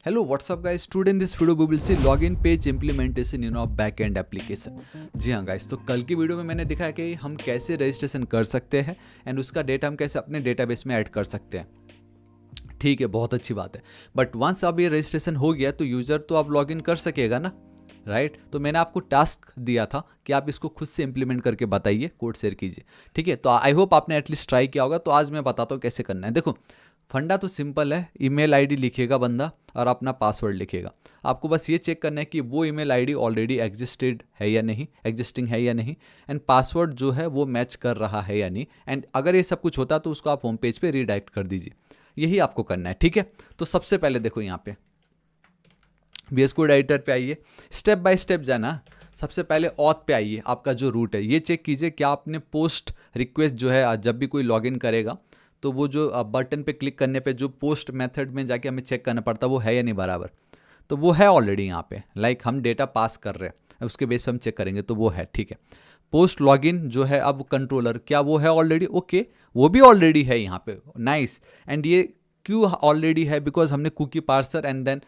Hello, what's up guys? Today in this video we will see login page implementation in our backend application. जी हाँ guys, तो कल की video में मैंने दिखाया कि हम कैसे रजिस्ट्रेशन कर सकते हैं एंड उसका डेटा हम कैसे अपने डेटाबेस में ऐड कर सकते हैं। ठीक है, बहुत अच्छी बात है। बट वंस अब ये रजिस्ट्रेशन हो गया तो यूज़र तो अब लॉगिन कर सकेगा ना, राइट? तो मैंने आपको टास्क दिया था कि आप इसको खुद से इंप्लीमेंट करके बताइए, कोड शेयर कीजिए। ठीक है, तो आई होप आपने एटलीस्ट ट्राई किया होगा। तो आज मैं बताता हूँ कैसे करना है। देखो, फंडा तो सिंपल है। ईमेल आईडी लिखेगा बंदा और अपना पासवर्ड लिखेगा। आपको बस ये चेक करना है कि वो ईमेल आईडी ऑलरेडी एग्जिस्टिंग है या नहीं, एंड पासवर्ड जो है वो मैच कर रहा है या नहीं। एंड अगर ये सब कुछ होता है तो उसको आप होम पेज पे रीडायरेक्ट कर दीजिए। यही आपको करना है, ठीक है? तो सबसे पहले देखो, यहाँ पे VS कोड एडिटर पे आइए, स्टेप बाय स्टेप जाना। सबसे पहले ऑथ पे आइए, आपका जो रूट है ये चेक कीजिए क्या आपने पोस्ट रिक्वेस्ट जो है जब भी कोई लॉगिन करेगा तो वो जो बटन पे क्लिक करने पे जो पोस्ट मेथड में जाके हमें चेक करना पड़ता है वो है या नहीं बराबर। तो वो है ऑलरेडी यहाँ पे, लाइक हम डेटा पास कर रहे हैं, उसके बेस पे हम चेक करेंगे तो वो है, ठीक है। पोस्ट लॉगिन जो है अब कंट्रोलर, क्या वो है ऑलरेडी? ओके, वो भी ऑलरेडी है यहाँ पे, नाइस। एंड ये क्यों ऑलरेडी है? बिकॉज हमने कुकी पार्सर एंड देन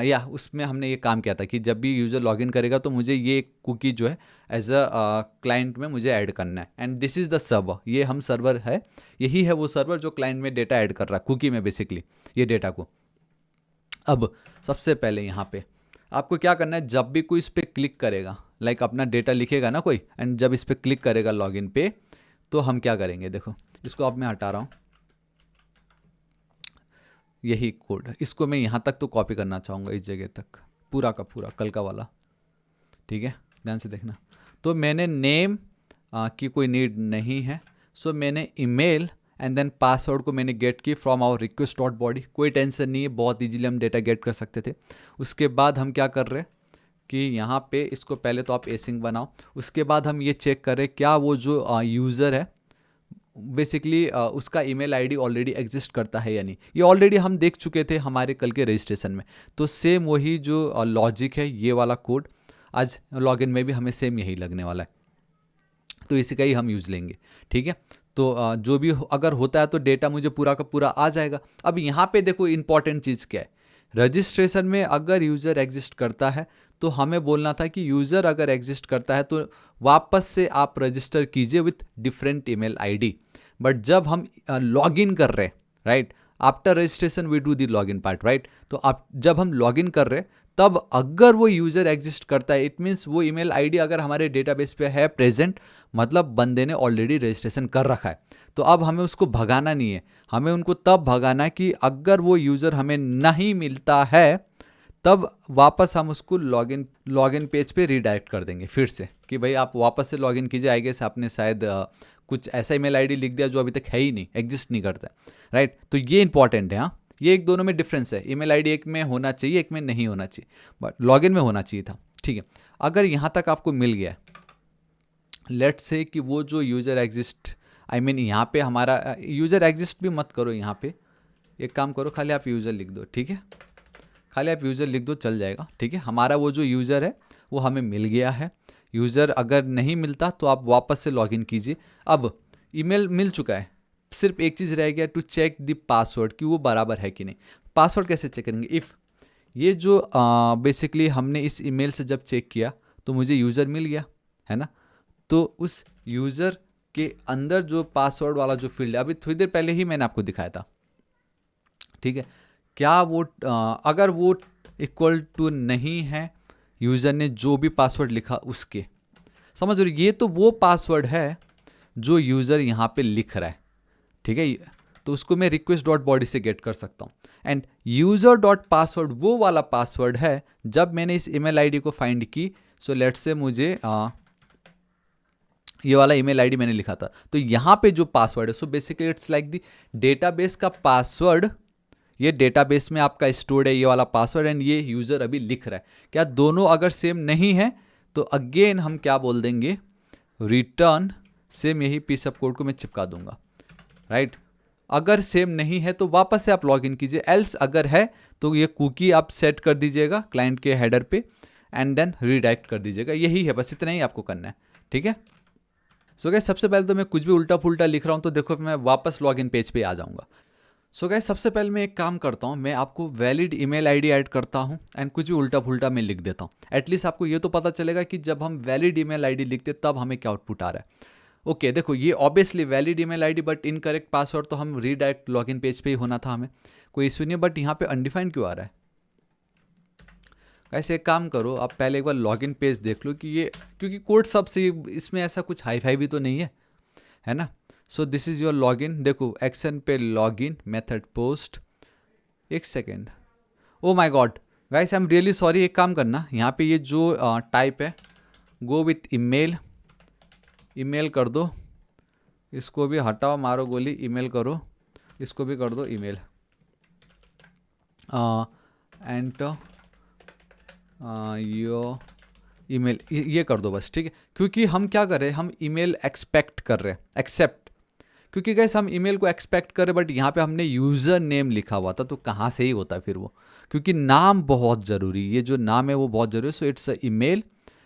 या उसमें हमने ये काम किया था कि जब भी यूज़र लॉगिन करेगा तो मुझे ये कुकी जो है एज अ क्लाइंट में मुझे ऐड करना है। And this is the server, ये हम सर्वर है, यही है वो सर्वर जो क्लाइंट में डेटा ऐड कर रहा है, कुकी में बेसिकली ये डेटा को। अब सबसे पहले यहाँ पे आपको क्या करना है, जब भी कोई इस पर क्लिक करेगा, लाइक अपना डेटा लिखेगा ना कोई, एंड जब इस पर क्लिक करेगा लॉगिन पे, तो हम क्या करेंगे? देखो, इसको अब मैं हटा रहा हूँ, यही कोड, इसको मैं यहाँ तक तो कॉपी करना चाहूँगा, इस जगह तक पूरा का पूरा कल का वाला, ठीक है? ध्यान से देखना। तो मैंने नेम की कोई नीड नहीं है, सो मैंने ईमेल एंड देन पासवर्ड को मैंने गेट की from our request dot body. कोई टेंशन नहीं है, बहुत इजीली हम डेटा गेट कर सकते थे। उसके बाद हम क्या कर रहे हैं कि यहाँ पे इसको पहले तो आप एसिंग बनाओ, उसके बाद हम ये चेक करें क्या वो जो यूज़र है बेसिकली उसका ईमेल आईडी ऑलरेडी एग्जिस्ट करता है या नहीं। ये ऑलरेडी हम देख चुके थे हमारे कल के रजिस्ट्रेशन में। तो सेम वही जो लॉजिक है, ये वाला कोड आज लॉगिन में भी हमें सेम यही लगने वाला है, तो इसी का ही हम यूज़ लेंगे, ठीक है? तो जो भी अगर होता है तो डेटा मुझे पूरा का पूरा आ जाएगा। अब यहाँ पे देखो इंपॉर्टेंट चीज़ क्या है, रजिस्ट्रेशन में अगर यूज़र एग्जिस्ट करता है तो हमें बोलना था कि यूज़र अगर एग्जिस्ट करता है तो वापस से आप रजिस्टर कीजिए with different email ID. But जब हम लॉगिन कर रहे हैं, right, after registration we do the login part, right? तो आप जब हम लॉगिन कर रहे हैं तब अगर वो यूज़र एग्जिस्ट करता है, इट मीन्स वो ईमेल आईडी अगर हमारे डेटाबेस पे है प्रेजेंट, मतलब बंदे ने ऑलरेडी रजिस्ट्रेशन कर रखा है। तो अब हमें उसको भगाना नहीं है, हमें उनको तब भगाना है कि अगर वो यूज़र हमें नहीं मिलता है तब वापस हम उसको लॉगिन पेज पे रीडायरेक्ट कर देंगे फिर से कि भाई आप वापस से लॉगिन कीजिए। आई गेस आपने शायद कुछ ऐसा ईमेल आईडी लिख दिया जो अभी तक है ही नहीं, एग्जिस्ट नहीं करता है, राइट? तो ये इंपॉर्टेंट है। हाँ, ये एक दोनों में डिफरेंस है, ईमेल आईडी एक में होना चाहिए, एक में नहीं होना चाहिए, बट लॉगिन में होना चाहिए था, ठीक है? अगर यहाँ तक आपको मिल गया, लेट्स से कि वो जो यूज़र एग्जिस्ट, आई मीन यहाँ पे हमारा यूज़र एग्जिस्ट भी मत करो, यहाँ पे एक काम करो, खाली आप यूज़र लिख दो, ठीक है? खाली आप यूज़र लिख दो, चल जाएगा, ठीक है? हमारा वो जो यूज़र है वो हमें मिल गया है। यूज़र अगर नहीं मिलता तो आप वापस से लॉगिन कीजिए। अब ईमेल मिल चुका है, सिर्फ एक चीज़ रह गया, टू चेक द पासवर्ड कि वो बराबर है कि नहीं। पासवर्ड कैसे चेक करेंगे? इफ़ ये जो बेसिकली हमने इस ईमेल से जब चेक किया तो मुझे यूज़र मिल गया है ना, तो उस यूज़र के अंदर जो पासवर्ड वाला जो फील्ड है, अभी थोड़ी देर पहले ही मैंने आपको दिखाया था, ठीक है? क्या वो अगर वो इक्वल टू नहीं है यूज़र ने जो भी पासवर्ड लिखा उसके, समझ रहे हो? ये तो वो पासवर्ड है जो यूज़र यहाँ पे लिख रहा है, ठीक है? तो उसको मैं रिक्वेस्ट डॉट बॉडी से गेट कर सकता हूँ। एंड यूज़र डॉट पासवर्ड वो वाला पासवर्ड है जब मैंने इस ईमेल आईडी को फाइंड की। सो लेट्स से मुझे ये वाला ईमेल आईडी मैंने लिखा था, तो यहाँ पे जो पासवर्ड है, so basically it's like the database का पासवर्ड, ये डेटाबेस में आपका स्टोर्ड है ये वाला पासवर्ड, एंड ये यूज़र अभी लिख रहा है। क्या दोनों अगर सेम नहीं है तो अगेन हम क्या बोल देंगे, रिटर्न सेम, यही पीस ऑफ कोड को मैं चिपका दूंगा, राइट? अगर सेम नहीं है तो वापस से आप लॉगिन कीजिए, एल्स अगर है तो ये कुकी आप सेट कर दीजिएगा क्लाइंट के हेडर पे एंड देन रीडायरेक्ट कर दीजिएगा। यही है, बस इतना ही आपको करना है, ठीक है? सो गाइस, सबसे पहले तो मैं कुछ भी उल्टा पुल्टा लिख रहा हूँ तो देखो मैं वापस लॉगिन पेज पे आ जाऊँगा। सो गाइस सबसे पहले मैं एक काम करता हूँ, मैं आपको वैलिड ईमेल आईडी ऐड करता हूँ एंड कुछ भी उल्टा पुल्टा मैं लिख देता हूँ। एटलीस्ट आपको ये तो पता चलेगा कि जब हम वैलिड ईमेल आईडी लिखते तब हमें क्या आउटपुट आ रहा है। ओके देखो ये obviously valid email ID but incorrect password, तो हम रीडायरेक्ट लॉगिन पेज पे ही होना था हमें, कोई इशू नहीं है। बट यहाँ पे अनडिफाइंड क्यों आ रहा है? कैसे एक काम करो, आप पहले एक बार लॉगिन पेज देख लो कि ये, क्योंकि कोड सब से इसमें ऐसा कुछ हाई फाई भी तो नहीं है ना। So this is your login. देखो एक्शन पे लॉगिन मेथड पोस्ट, एक second, oh my god guys I am really sorry. एक काम करना, यहाँ पे ये जो टाइप है गो विथ ईमेल कर दो, इसको भी हटाओ, मारो गोली, ईमेल करो, इसको भी कर दो ईमेल, एंटर यो ईमेल, ये कर दो बस, ठीक है। क्योंकि हम क्या कर रहे हैं, हम ईमेल एक्सपेक्ट कर रहे हैं, एक्सेप्ट, क्योंकि गैस हम ईमेल को एक्सपेक्ट कर रहे हैं बट यहाँ पे हमने यूज़र नेम लिखा हुआ था, तो कहाँ से ही होता है फिर वो, क्योंकि नाम बहुत ज़रूरी, ये जो नाम है वो बहुत ज़रूरी है। So it's a email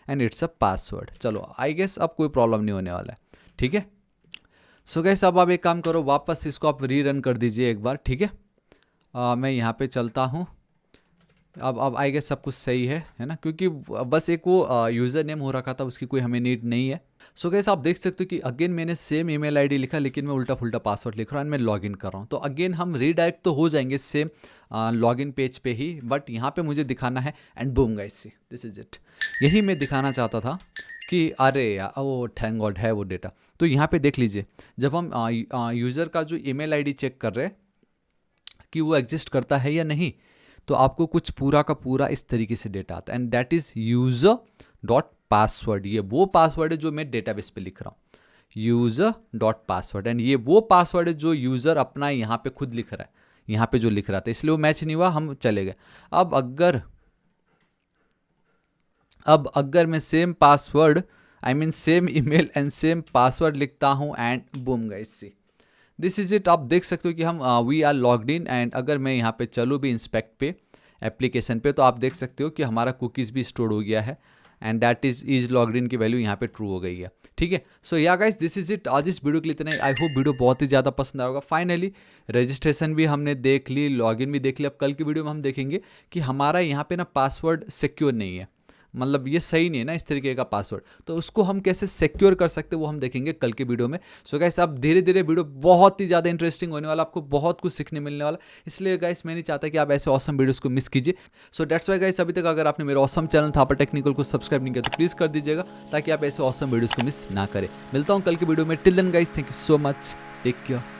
and it's a password. चलो आई गेस अब कोई प्रॉब्लम नहीं होने वाला है, ठीक है। सो गैस अब आप एक काम करो, वापस इसको आप रीरन कर दीजिए एक बार, ठीक है। मैं यहाँ पे चलता हूँ, अब आई गेस सब कुछ सही है ना, क्योंकि बस एक वो यूज़र नेम हो रखा था, उसकी कोई हमें नीड नहीं है। सो गैस आप देख सकते हो कि अगेन मैंने सेम ईमेल आईडी लिखा, लेकिन मैं उल्टा फुल्टा पासवर्ड लिख रहा हूँ एंड मैं लॉगिन कर रहा हूँ। तो अगेन हम रीडायरेक्ट तो हो जाएंगे सेम लॉगिन पेज पे ही, बट यहाँ पे मुझे दिखाना है and boom guys see this is it. यही मैं दिखाना चाहता था कि अरे यार वो थैंक गॉड है वो डेटा। तो यहाँ पे देख लीजिए, जब हम यूज़र का जो ईमेल आईडी चेक कर रहे हैं कि वो एग्जिस्ट करता है या नहीं, तो आपको कुछ पूरा का पूरा इस तरीके से डेटा आता है and that is user dot password. ये वो पासवर्ड है जो मैं डेटाबेस पे लिख रहा हूँ, यूजर डॉट पासवर्ड, एंड ये वो पासवर्ड है जो यूजर अपना यहाँ पे खुद लिख रहा है, यहाँ पे जो लिख रहा था, इसलिए वो मैच नहीं हुआ, हम चले गए। अब अगर मैं same password I mean same email and same password लिखता हूँ and boom guys see this is it. आप देख सकते हो कि हम we are logged in, and अगर मैं यहाँ पे चलूँ भी इंस्पेक्ट पे एप्लीकेशन पे, तो आप देख सकते हो कि हमारा कुकीज़ भी स्टोर हो गया है and that is logged in की वैल्यू यहाँ पे ट्रू हो गई है, ठीक है। सो या गाइस दिस इज इट, आज इस वीडियो के लिए इतना ही। आई होप वीडियो बहुत ही ज़्यादा पसंद आएगा। फाइनली रजिस्ट्रेशन भी हमने देख ली, लॉगिन भी देख लिया। अब कल की वीडियो में हम देखेंगे कि हमारा यहाँ पे ना पासवर्ड सिक्योर नहीं है, मतलब ये सही नहीं है ना इस तरीके का पासवर्ड, तो उसको हम कैसे सिक्योर कर सकते हैं वो हम देखेंगे कल के वीडियो में। सो गाइस अब धीरे धीरे वीडियो बहुत ही ज़्यादा इंटरेस्टिंग होने वाला, आपको बहुत कुछ सीखने मिलने वाला, इसलिए गाइस मैं नहीं चाहता कि आप ऐसे ऑसम वीडियोस को मिस कीजिए। सो दैट्स वाई गाइस अभी तक अगर आपने मेरा ऑसम चैनल था पर टेक्निकल को सब्सक्राइब नहीं किया तो प्लीज़ कर दीजिएगा, ताकि आप ऐसे ऑसम वीडियोज़ को मिस ना करें। मिलता हूँ कल की वीडियो में, till then guys thank you so much, take care.